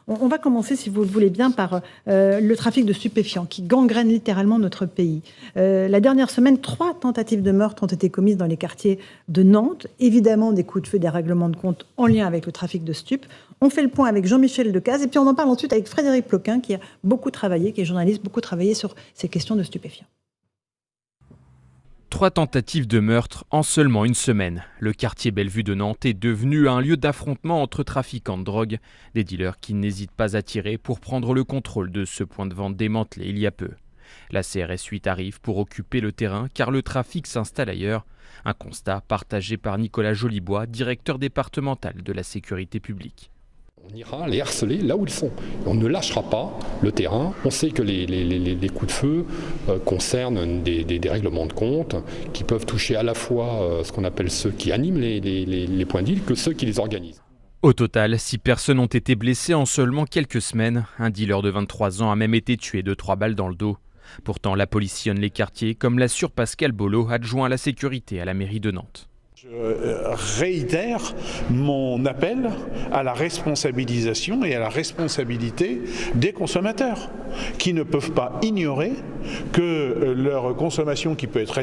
On va commencer, si vous le voulez bien, par le trafic de stupéfiants qui gangrène littéralement notre pays. La dernière semaine, 3 tentatives de meurtre ont été commises dans les quartiers de Nantes. Évidemment, des coups de feu, des règlements de compte en lien avec le trafic de stupes. On fait le point avec Jean-Michel Decaze et puis on en parle ensuite avec Frédéric Ploquin qui a beaucoup travaillé, qui est journaliste, beaucoup travaillé sur ces questions de stupéfiants. 3 tentatives de meurtre en seulement une semaine. Le quartier Bellevue de Nantes est devenu un lieu d'affrontement entre trafiquants de drogue, des dealers qui n'hésitent pas à tirer pour prendre le contrôle de ce point de vente démantelé il y a peu. La CRS 8 arrive pour occuper le terrain car le trafic s'installe ailleurs. Un constat partagé par Nicolas Jolibois, directeur départemental de la sécurité publique. On ira les harceler là où ils sont. On ne lâchera pas le terrain. On sait que les coups de feu concernent des règlements de compte qui peuvent toucher à la fois ce qu'on appelle ceux qui animent les points de deal que ceux qui les organisent. Au total, 6 personnes ont été blessées en seulement quelques semaines. Un dealer de 23 ans a même été tué de 3 balles dans le dos. Pourtant, la police sillonne les quartiers, comme l'assure Pascal Bolo, adjoint à la sécurité à la mairie de Nantes. Je réitère mon appel à la responsabilisation et à la responsabilité des consommateurs qui ne peuvent pas ignorer que leur consommation, qui peut être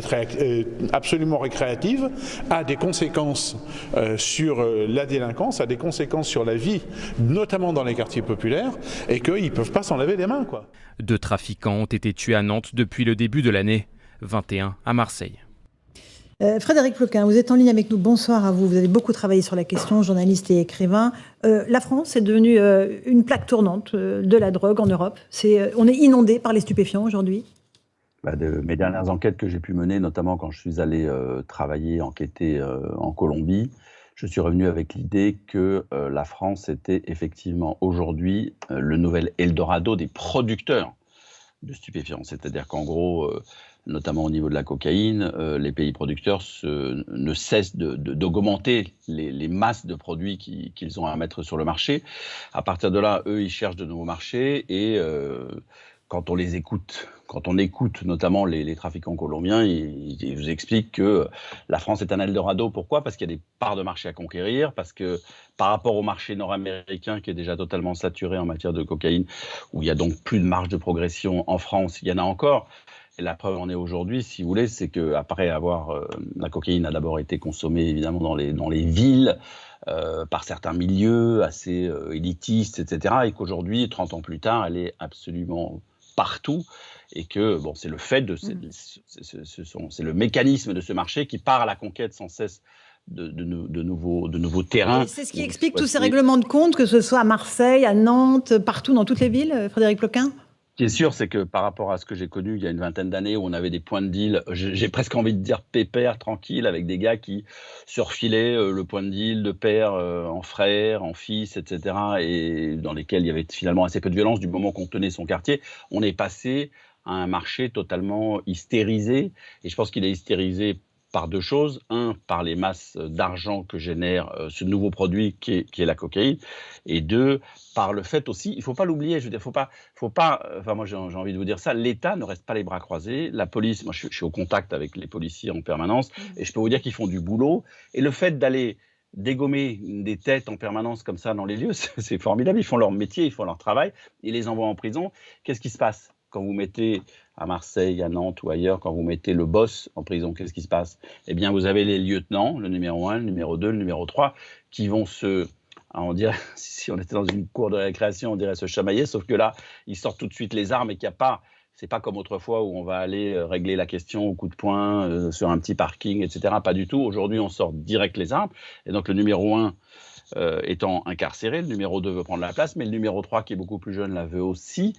absolument récréative, a des conséquences sur la délinquance, a des conséquences sur la vie, notamment dans les quartiers populaires, et qu'ils ne peuvent pas s'en laver les mains, quoi. 2 trafiquants ont été tués à Nantes depuis le début de l'année, 21 à Marseille. Frédéric Ploquin, vous êtes en ligne avec nous. Bonsoir à vous. Vous avez beaucoup travaillé sur la question, journaliste et écrivain. La France est devenue une plaque tournante de la drogue en Europe. On est inondé par les stupéfiants aujourd'hui. De mes dernières enquêtes que j'ai pu mener, notamment quand je suis allé enquêter en Colombie, je suis revenu avec l'idée que la France était effectivement aujourd'hui le nouvel Eldorado des producteurs de stupéfiants. C'est-à-dire qu'en gros, notamment au niveau de la cocaïne, les pays producteurs ne cessent d'augmenter les masses de produits qu'ils ont à mettre sur le marché. À partir de là, eux, ils cherchent de nouveaux marchés et quand on les écoute, quand on écoute notamment les trafiquants colombiens, ils vous expliquent que la France est un Eldorado. Pourquoi ? Parce qu'il y a des parts de marché à conquérir, parce que par rapport au marché nord-américain qui est déjà totalement saturé en matière de cocaïne, où il y a donc plus de marge de progression, en France, il y en a encore. Et la preuve en est aujourd'hui, si vous voulez, c'est qu'après la cocaïne a d'abord été consommée évidemment dans les villes, par certains milieux assez élitistes, etc. Et qu'aujourd'hui, 30 ans plus tard, elle est absolument partout et que c'est le fait c'est le mécanisme de ce marché qui part à la conquête sans cesse de nouveaux terrains. Et c'est ce qui explique tous ces règlements de compte, que ce soit à Marseille, à Nantes, partout dans toutes les villes, Frédéric Ploquin ? Ce qui est sûr, c'est que par rapport à ce que j'ai connu il y a une vingtaine d'années, où on avait des points de deal, j'ai presque envie de dire pépère, tranquille, avec des gars qui se refilaient le point de deal de père en frère, en fils, etc., et dans lesquels il y avait finalement assez peu de violence du moment qu'on tenait son quartier. On est passé à un marché totalement hystérisé, et je pense qu'il est hystérisé par 2 choses. 1, par les masses d'argent que génère ce nouveau produit qui est la cocaïne. Et 2, par le fait aussi, il ne faut pas l'oublier, je veux dire, moi j'ai envie de vous dire ça, l'État ne reste pas les bras croisés. La police, moi je suis au contact avec les policiers en permanence, et je peux vous dire qu'ils font du boulot. Et le fait d'aller dégommer des têtes en permanence comme ça dans les lieux, c'est formidable. Ils font leur métier, ils font leur travail, ils les envoient en prison. Qu'est-ce qui se passe quand vous mettez à Marseille, à Nantes ou ailleurs, quand vous mettez le boss en prison, qu'est-ce qui se passe ? Eh bien, vous avez les lieutenants, le numéro 1, le numéro 2, le numéro 3, qui vont on dirait, si on était dans une cour de récréation, on dirait se chamailler, sauf que là, ils sortent tout de suite les armes et qu'il n'y a pas, c'est pas comme autrefois où on va aller régler la question au coup de poing sur un petit parking, etc. Pas du tout. Aujourd'hui, on sort direct les armes. Et donc, le numéro 1 étant incarcéré, le numéro 2 veut prendre la place, mais le numéro 3, qui est beaucoup plus jeune, la veut aussi.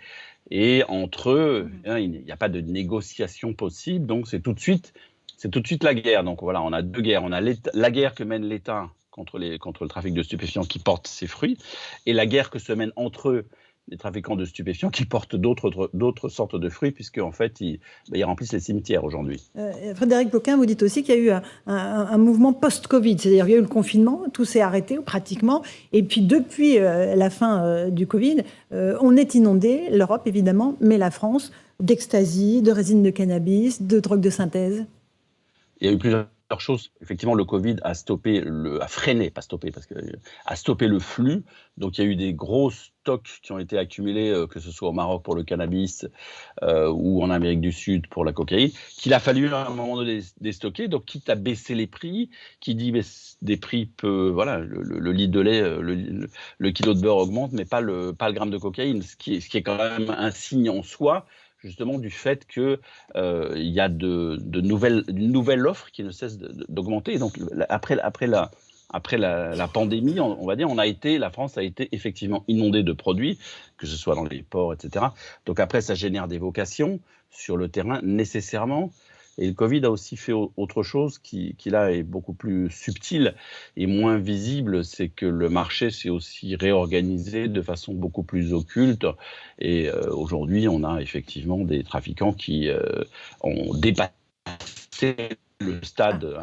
Et entre eux, il n'y a pas de négociation possible, donc c'est tout de suite la guerre. Donc voilà, on a 2 guerres. On a la guerre que mène l'État contre le trafic de stupéfiants qui porte ses fruits, et la guerre que se mène entre eux les trafiquants de stupéfiants qui portent d'autres sortes de fruits, puisque en fait ils remplissent les cimetières aujourd'hui. Frédéric Ploquin, vous dites aussi qu'il y a eu un mouvement post-Covid, c'est-à-dire qu'il y a eu le confinement, tout s'est arrêté pratiquement, et puis depuis la fin du Covid, on est inondé, l'Europe évidemment, mais la France, d'ecstasy, de résine de cannabis, de drogue de synthèse. Il y a eu plusieurs choses. Effectivement, le Covid a freiné, pas stoppé, a stoppé le flux. Donc, il y a eu des gros stocks qui ont été accumulés, que ce soit au Maroc pour le cannabis ou en Amérique du Sud pour la cocaïne, qu'il a fallu à un moment donné déstocker. Donc, quitte à baisser les prix, qui dit des prix voilà, le litre de lait, le kilo de beurre augmente, mais pas le gramme de cocaïne, ce qui est quand même un signe en soi, justement du fait qu'il y a une nouvelle offre qui ne cesse d'augmenter. Donc après la pandémie, on va dire, la France a été effectivement inondée de produits, que ce soit dans les ports, etc. Donc après, ça génère des vocations sur le terrain nécessairement. Et le Covid a aussi fait autre chose qui là est beaucoup plus subtil et moins visible, c'est que le marché s'est aussi réorganisé de façon beaucoup plus occulte. Et aujourd'hui, on a effectivement des trafiquants qui ont dépassé le stade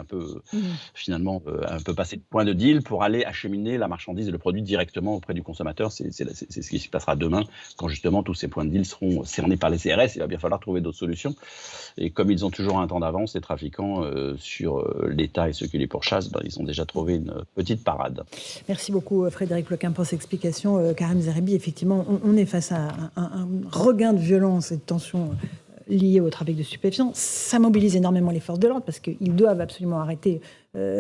finalement un peu passé de point de deal pour aller acheminer la marchandise et le produit directement auprès du consommateur. C'est ce qui se passera demain quand justement tous ces points de deal seront cernés par les CRS. Il va bien falloir trouver d'autres solutions. Et comme ils ont toujours un temps d'avance, les trafiquants sur l'État et ceux qui les pourchassent, ils ont déjà trouvé une petite parade. Merci beaucoup Frédéric Ploquin pour ces explications. Karim Zeribi, effectivement, on est face à un regain de violence et de tension liés au trafic de stupéfiants. Ça mobilise énormément les forces de l'ordre parce qu'ils doivent absolument arrêter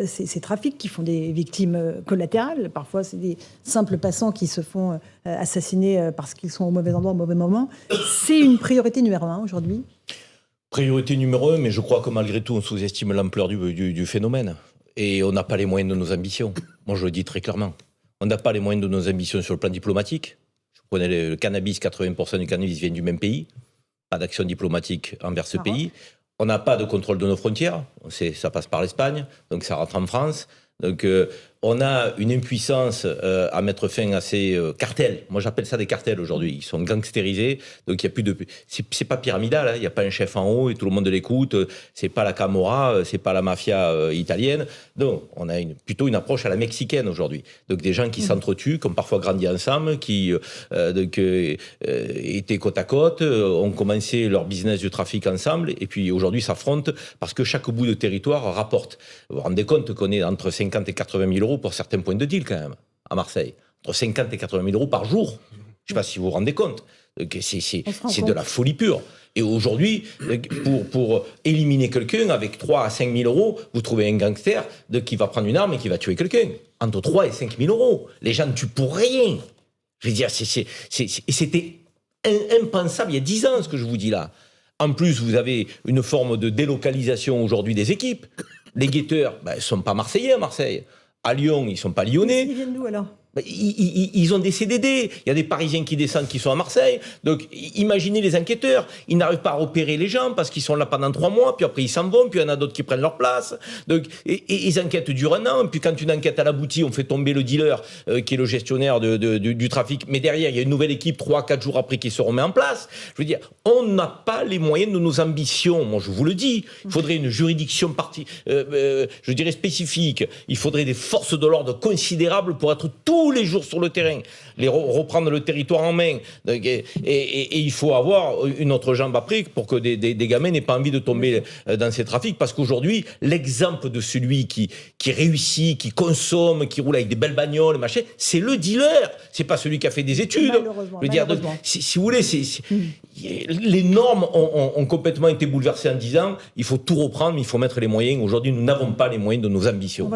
ces trafics qui font des victimes collatérales. Parfois, c'est des simples passants qui se font assassiner parce qu'ils sont au mauvais endroit au mauvais moment. C'est une priorité numéro 1 aujourd'hui. Priorité numéro 1, mais je crois que malgré tout, on sous-estime l'ampleur du phénomène. Et on n'a pas les moyens de nos ambitions. Moi, je le dis très clairement. On n'a pas les moyens de nos ambitions sur le plan diplomatique. Je prenais le cannabis, 80% du cannabis vient du même pays. Pas d'action diplomatique envers ce pays. On n'a pas de contrôle de nos frontières. Ça passe par l'Espagne, donc ça rentre en France. Donc on a une impuissance à mettre fin à ces cartels. Moi j'appelle ça des cartels aujourd'hui. Ils sont gangstérisés. Donc il y a plus de. C'est pas pyramidal. Hein. Il n'y a pas un chef en haut et tout le monde l'écoute. C'est pas la Camorra, c'est pas la mafia italienne. Donc on a plutôt une approche à la mexicaine aujourd'hui. Donc des gens qui s'entretuent, qui ont parfois grandi ensemble, qui étaient côte à côte, ont commencé leur business du trafic ensemble, et puis aujourd'hui s'affrontent parce que chaque bout de territoire rapporte. Vous vous rendez compte qu'on est entre 50 et 80 000 euros pour certains points de deal quand même, à Marseille. Entre 50 et 80 000 euros par jour. Je ne sais pas si vous vous rendez compte. C'est de la folie pure. Et aujourd'hui, pour éliminer quelqu'un, avec 3 à 5 000 euros, vous trouvez un gangster qui va prendre une arme et qui va tuer quelqu'un. Entre 3 et 5 000 euros. Les gens ne tuent pour rien. Je veux dire, c'était impensable il y a 10 ans, ce que je vous dis là. En plus, vous avez une forme de délocalisation aujourd'hui des équipes. Les guetteurs, ils ne sont pas marseillais à Marseille. À Lyon, ils ne sont pas lyonnais. Ils viennent d'où alors ? Ils ont des CDD. Il y a des Parisiens qui descendent, qui sont à Marseille. Donc, imaginez les enquêteurs. Ils n'arrivent pas à repérer les gens parce qu'ils sont là pendant 3 mois, puis après ils s'en vont, puis il y en a d'autres qui prennent leur place. Donc, et les enquêtes durent 1 an. Puis quand une enquête a abouti, on fait tomber le dealer qui est le gestionnaire du trafic. Mais derrière, il y a une nouvelle équipe 3-4 jours après qui se remet en place. Je veux dire, on n'a pas les moyens de nos ambitions. Moi, je vous le dis. Il faudrait une juridiction je dirais spécifique. Il faudrait des forces de l'ordre considérables pour être tous les jours sur le terrain, reprendre le territoire en main. Et il faut avoir une autre jambe après pour que des gamins n'aient pas envie de tomber dans ces trafics. Parce qu'aujourd'hui, l'exemple de celui qui réussit, qui consomme, qui roule avec des belles bagnoles, machin, c'est le dealer. C'est pas celui qui a fait des études. Malheureusement. Je veux dire, donc, si vous voulez, les normes ont complètement été bouleversées en 10 ans. Il faut tout reprendre, mais il faut mettre les moyens. Aujourd'hui, nous n'avons pas les moyens de nos ambitions.